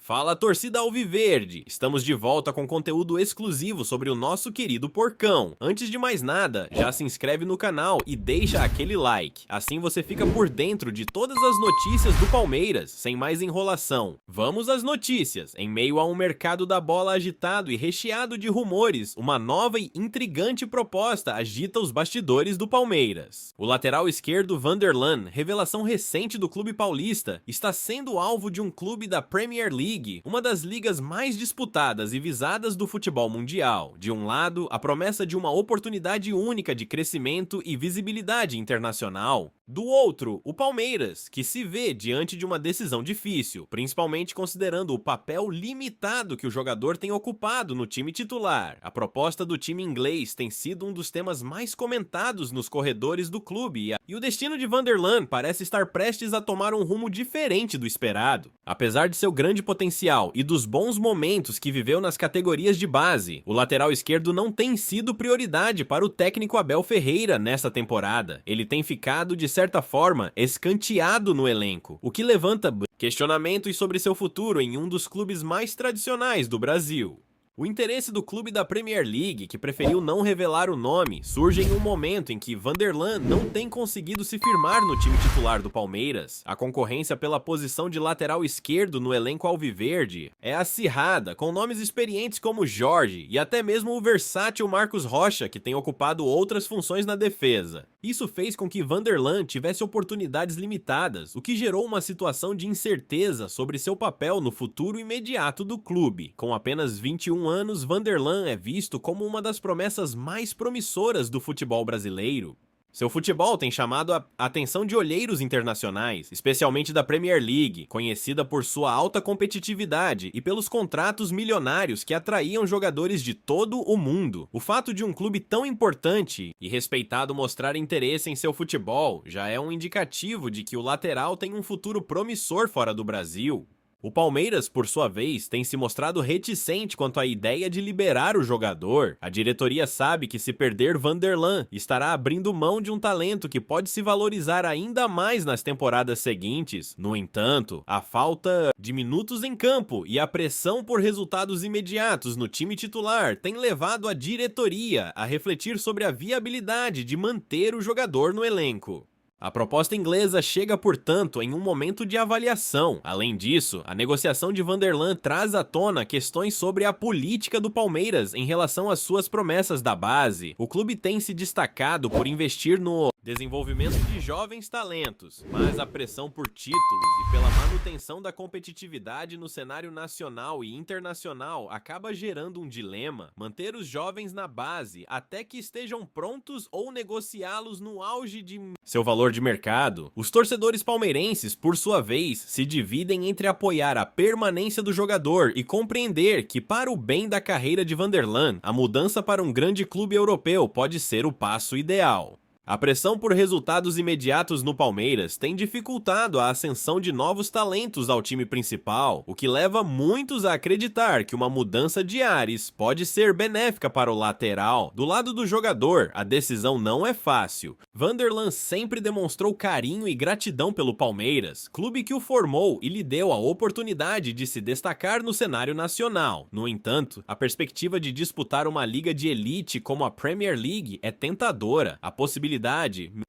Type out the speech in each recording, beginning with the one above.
Fala, torcida alviverde! Estamos de volta com conteúdo exclusivo sobre o nosso querido Porcão. Antes de mais nada, já se inscreve no canal e deixa aquele like. Assim você fica por dentro de todas as notícias do Palmeiras, sem mais enrolação. Vamos às notícias. Em meio a um mercado da bola agitado e recheado de rumores, uma nova e intrigante proposta agita os bastidores do Palmeiras. O lateral esquerdo Vanderlan, revelação recente do clube paulista, está sendo alvo de um clube da Premier League, uma das ligas mais disputadas e visadas do futebol mundial. De um lado, a promessa de uma oportunidade única de crescimento e visibilidade internacional. Do outro, o Palmeiras, que se vê diante de uma decisão difícil, principalmente considerando o papel limitado que o jogador tem ocupado no time titular. A proposta do time inglês tem sido um dos temas mais comentados nos corredores do clube, e o destino de Vanderlan parece estar prestes a tomar um rumo diferente do esperado. Apesar de seu grande potencial e dos bons momentos que viveu nas categorias de base, o lateral esquerdo não tem sido prioridade para o técnico Abel Ferreira nesta temporada. Ele tem ficado, de certa forma, escanteado no elenco, o que levanta questionamentos sobre seu futuro em um dos clubes mais tradicionais do Brasil. O interesse do clube da Premier League, que preferiu não revelar o nome, surge em um momento em que Vanderlan não tem conseguido se firmar no time titular do Palmeiras. A concorrência pela posição de lateral esquerdo no elenco alviverde é acirrada, com nomes experientes como Jorge e até mesmo o versátil Marcos Rocha, que tem ocupado outras funções na defesa. Isso fez com que Vanderlan tivesse oportunidades limitadas, o que gerou uma situação de incerteza sobre seu papel no futuro imediato do clube. Com apenas 21 anos, Vanderlan é visto como uma das promessas mais promissoras do futebol brasileiro. Seu futebol tem chamado a atenção de olheiros internacionais, especialmente da Premier League, conhecida por sua alta competitividade e pelos contratos milionários que atraíam jogadores de todo o mundo. O fato de um clube tão importante e respeitado mostrar interesse em seu futebol já é um indicativo de que o lateral tem um futuro promissor fora do Brasil. O Palmeiras, por sua vez, tem se mostrado reticente quanto à ideia de liberar o jogador. A diretoria sabe que, se perder Vanderlan, estará abrindo mão de um talento que pode se valorizar ainda mais nas temporadas seguintes. No entanto, a falta de minutos em campo e a pressão por resultados imediatos no time titular tem levado a diretoria a refletir sobre a viabilidade de manter o jogador no elenco. A proposta inglesa chega, portanto, em um momento de avaliação. Além disso, a negociação de Vanderlan traz à tona questões sobre a política do Palmeiras em relação às suas promessas da base. O clube tem se destacado por investir no desenvolvimento de jovens talentos, mas a pressão por títulos e pela manutenção da competitividade no cenário nacional e internacional acaba gerando um dilema: manter os jovens na base até que estejam prontos ou negociá-los no auge de seu valor de mercado. Os torcedores palmeirenses, por sua vez, se dividem entre apoiar a permanência do jogador e compreender que, para o bem da carreira de Vanderlan, a mudança para um grande clube europeu pode ser o passo ideal. A pressão por resultados imediatos no Palmeiras tem dificultado a ascensão de novos talentos ao time principal, o que leva muitos a acreditar que uma mudança de ares pode ser benéfica para o lateral. Do lado do jogador, a decisão não é fácil. Vanderlan sempre demonstrou carinho e gratidão pelo Palmeiras, clube que o formou e lhe deu a oportunidade de se destacar no cenário nacional. No entanto, a perspectiva de disputar uma liga de elite como a Premier League é tentadora. A possibilidade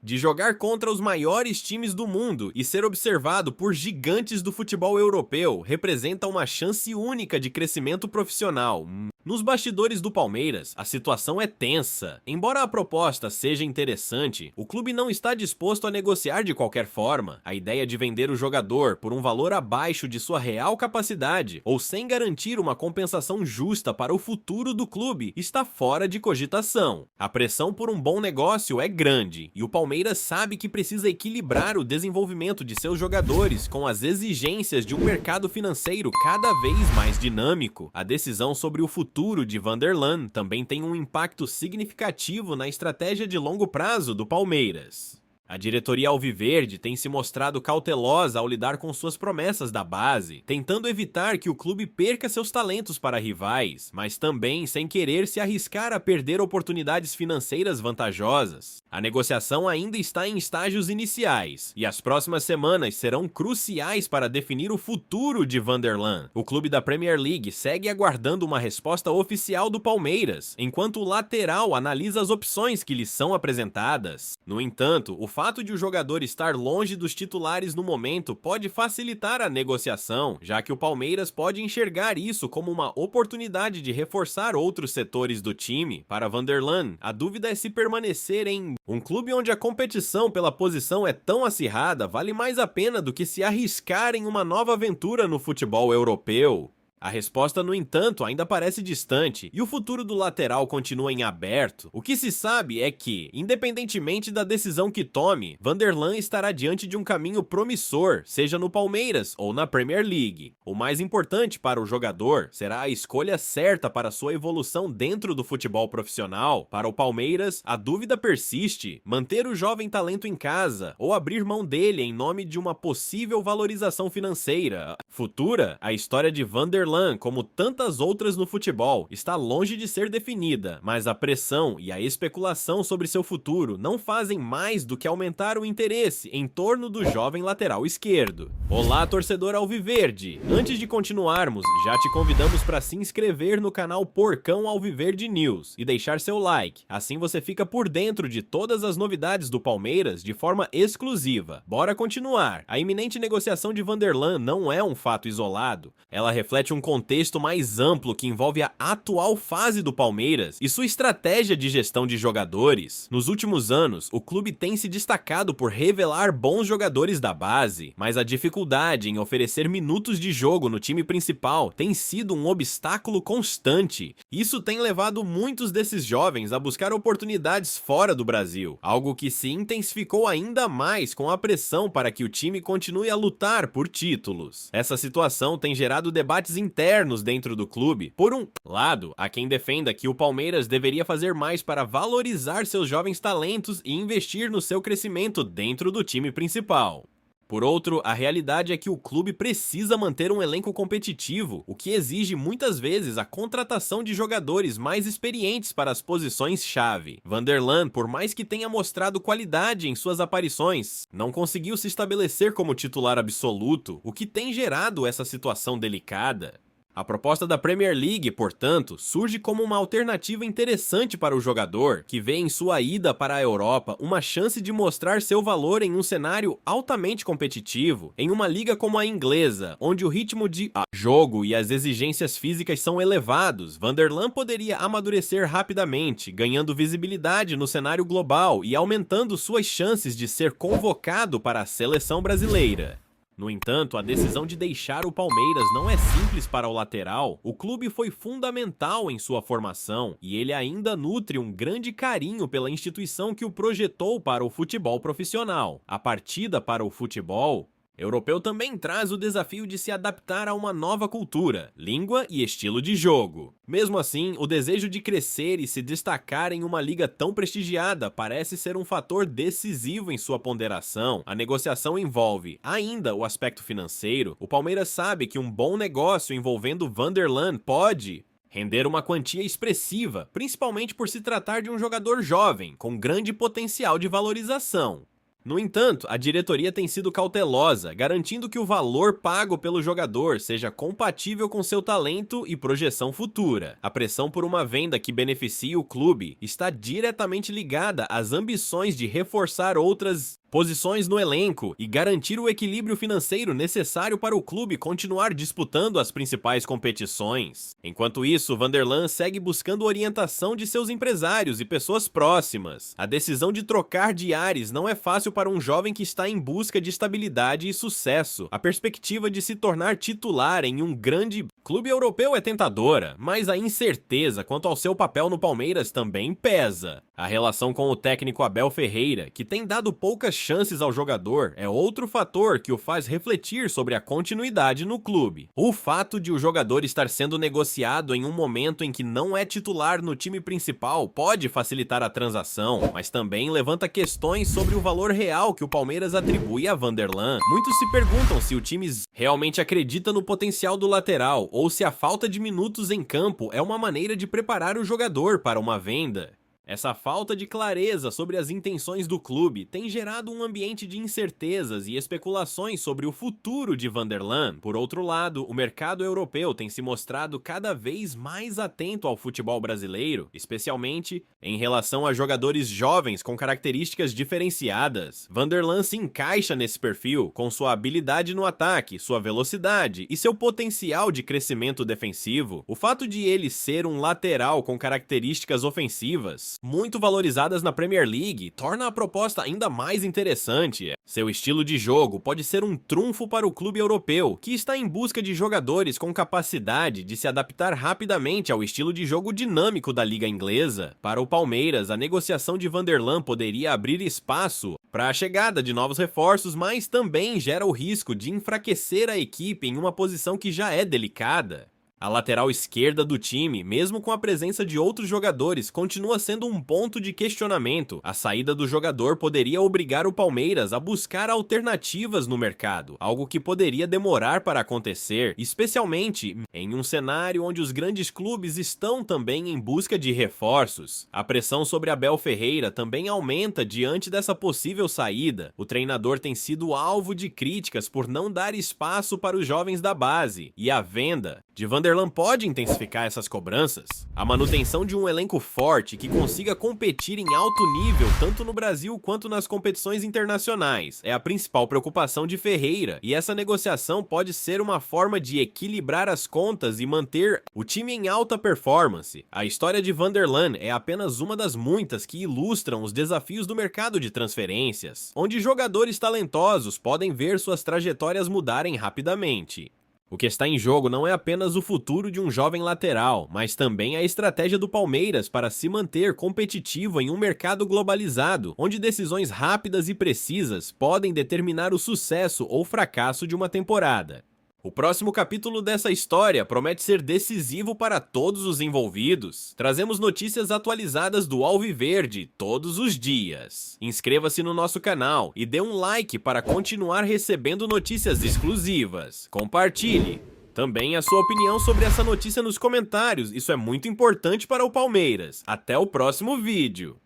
de jogar contra os maiores times do mundo e ser observado por gigantes do futebol europeu representa uma chance única de crescimento profissional. Nos bastidores do Palmeiras, a situação é tensa. Embora a proposta seja interessante, o clube não está disposto a negociar de qualquer forma. A ideia de vender o jogador por um valor abaixo de sua real capacidade ou sem garantir uma compensação justa para o futuro do clube está fora de cogitação. A pressão por um bom negócio é grande e o Palmeiras sabe que precisa equilibrar o desenvolvimento de seus jogadores com as exigências de um mercado financeiro cada vez mais dinâmico. A decisão sobre o futuro de Vanderlan também tem um impacto significativo na estratégia de longo prazo do Palmeiras. A diretoria alviverde tem se mostrado cautelosa ao lidar com suas promessas da base, tentando evitar que o clube perca seus talentos para rivais, mas também sem querer se arriscar a perder oportunidades financeiras vantajosas. A negociação ainda está em estágios iniciais, e as próximas semanas serão cruciais para definir o futuro de Vanderlan. O clube da Premier League segue aguardando uma resposta oficial do Palmeiras, enquanto o lateral analisa as opções que lhe são apresentadas. No entanto, o fato de o jogador estar longe dos titulares no momento pode facilitar a negociação, já que o Palmeiras pode enxergar isso como uma oportunidade de reforçar outros setores do time. Para Vanderlan, a dúvida é se permanecer em um clube onde a competição pela posição é tão acirrada vale mais a pena do que se arriscar em uma nova aventura no futebol europeu. A resposta, no entanto, ainda parece distante e o futuro do lateral continua em aberto. O que se sabe é que, independentemente da decisão que tome, Vanderlan estará diante de um caminho promissor, seja no Palmeiras ou na Premier League. O mais importante para o jogador será a escolha certa para sua evolução dentro do futebol profissional. Para o Palmeiras, a dúvida persiste: manter o jovem talento em casa ou abrir mão dele em nome de uma possível valorização financeira futura. A história de Vanderlan, como tantas outras no futebol, está longe de ser definida, mas a pressão e a especulação sobre seu futuro não fazem mais do que aumentar o interesse em torno do jovem lateral esquerdo. Olá, torcedor alviverde! Antes de continuarmos, já te convidamos para se inscrever no canal Porcão Alviverde News e deixar seu like, assim você fica por dentro de todas as novidades do Palmeiras de forma exclusiva. Bora continuar! A iminente negociação de Vanderlan não é um fato isolado, ela reflete um contexto mais amplo que envolve a atual fase do Palmeiras e sua estratégia de gestão de jogadores. Nos últimos anos, o clube tem se destacado por revelar bons jogadores da base, mas a dificuldade em oferecer minutos de jogo no time principal tem sido um obstáculo constante. Isso tem levado muitos desses jovens a buscar oportunidades fora do Brasil, algo que se intensificou ainda mais com a pressão para que o time continue a lutar por títulos. Essa situação tem gerado debates internos dentro do clube. Por um lado, há quem defenda que o Palmeiras deveria fazer mais para valorizar seus jovens talentos e investir no seu crescimento dentro do time principal. Por outro, a realidade é que o clube precisa manter um elenco competitivo, o que exige muitas vezes a contratação de jogadores mais experientes para as posições-chave. Vanderlan, por mais que tenha mostrado qualidade em suas aparições, não conseguiu se estabelecer como titular absoluto, o que tem gerado essa situação delicada. A proposta da Premier League, portanto, surge como uma alternativa interessante para o jogador, que vê em sua ida para a Europa uma chance de mostrar seu valor em um cenário altamente competitivo, em uma liga como a inglesa, onde o ritmo de jogo e as exigências físicas são elevados. Vanderlan poderia amadurecer rapidamente, ganhando visibilidade no cenário global e aumentando suas chances de ser convocado para a seleção brasileira. No entanto, a decisão de deixar o Palmeiras não é simples para o lateral. O clube foi fundamental em sua formação e ele ainda nutre um grande carinho pela instituição que o projetou para o futebol profissional. A partida para o futebol europeu também traz o desafio de se adaptar a uma nova cultura, língua e estilo de jogo. Mesmo assim, o desejo de crescer e se destacar em uma liga tão prestigiada parece ser um fator decisivo em sua ponderação. A negociação envolve ainda o aspecto financeiro. O Palmeiras sabe que um bom negócio envolvendo Vanderlan pode render uma quantia expressiva, principalmente por se tratar de um jogador jovem, com grande potencial de valorização. No entanto, a diretoria tem sido cautelosa, garantindo que o valor pago pelo jogador seja compatível com seu talento e projeção futura. A pressão por uma venda que beneficie o clube está diretamente ligada às ambições de reforçar outras posições no elenco e garantir o equilíbrio financeiro necessário para o clube continuar disputando as principais competições. Enquanto isso, Vanderlan segue buscando orientação de seus empresários e pessoas próximas. A decisão de trocar de ares não é fácil para um jovem que está em busca de estabilidade e sucesso. A perspectiva de se tornar titular em um grande clube europeu é tentadora, mas a incerteza quanto ao seu papel no Palmeiras também pesa. A relação com o técnico Abel Ferreira, que tem dado poucas chances ao jogador, é outro fator que o faz refletir sobre a continuidade no clube. O fato de o jogador estar sendo negociado em um momento em que não é titular no time principal pode facilitar a transação, mas também levanta questões sobre o valor real que o Palmeiras atribui a Vanderlan. Muitos se perguntam se o time realmente acredita no potencial do lateral ou se a falta de minutos em campo é uma maneira de preparar o jogador para uma venda. Essa falta de clareza sobre as intenções do clube tem gerado um ambiente de incertezas e especulações sobre o futuro de Vanderlan. Por outro lado, o mercado europeu tem se mostrado cada vez mais atento ao futebol brasileiro, especialmente em relação a jogadores jovens com características diferenciadas. Vanderlan se encaixa nesse perfil, com sua habilidade no ataque, sua velocidade e seu potencial de crescimento defensivo. O fato de ele ser um lateral com características ofensivas muito valorizadas na Premier League torna a proposta ainda mais interessante. Seu estilo de jogo pode ser um trunfo para o clube europeu, que está em busca de jogadores com capacidade de se adaptar rapidamente ao estilo de jogo dinâmico da liga inglesa. Para o Palmeiras, a negociação de Vanderlan poderia abrir espaço para a chegada de novos reforços, mas também gera o risco de enfraquecer a equipe em uma posição que já é delicada. A lateral esquerda do time, mesmo com a presença de outros jogadores, continua sendo um ponto de questionamento. A saída do jogador poderia obrigar o Palmeiras a buscar alternativas no mercado, algo que poderia demorar para acontecer, especialmente em um cenário onde os grandes clubes estão também em busca de reforços. A pressão sobre Abel Ferreira também aumenta diante dessa possível saída. O treinador tem sido alvo de críticas por não dar espaço para os jovens da base, e a venda de Vanderlan pode intensificar essas cobranças. A manutenção de um elenco forte que consiga competir em alto nível tanto no Brasil quanto nas competições internacionais é a principal preocupação de Ferreira, e essa negociação pode ser uma forma de equilibrar as contas e manter o time em alta performance. A história de Vanderlan é apenas uma das muitas que ilustram os desafios do mercado de transferências, onde jogadores talentosos podem ver suas trajetórias mudarem rapidamente. O que está em jogo não é apenas o futuro de um jovem lateral, mas também a estratégia do Palmeiras para se manter competitivo em um mercado globalizado, onde decisões rápidas e precisas podem determinar o sucesso ou fracasso de uma temporada. O próximo capítulo dessa história promete ser decisivo para todos os envolvidos. Trazemos notícias atualizadas do Alviverde todos os dias. Inscreva-se no nosso canal e dê um like para continuar recebendo notícias exclusivas. Compartilhe também a sua opinião sobre essa notícia nos comentários, isso é muito importante para o Palmeiras. Até o próximo vídeo.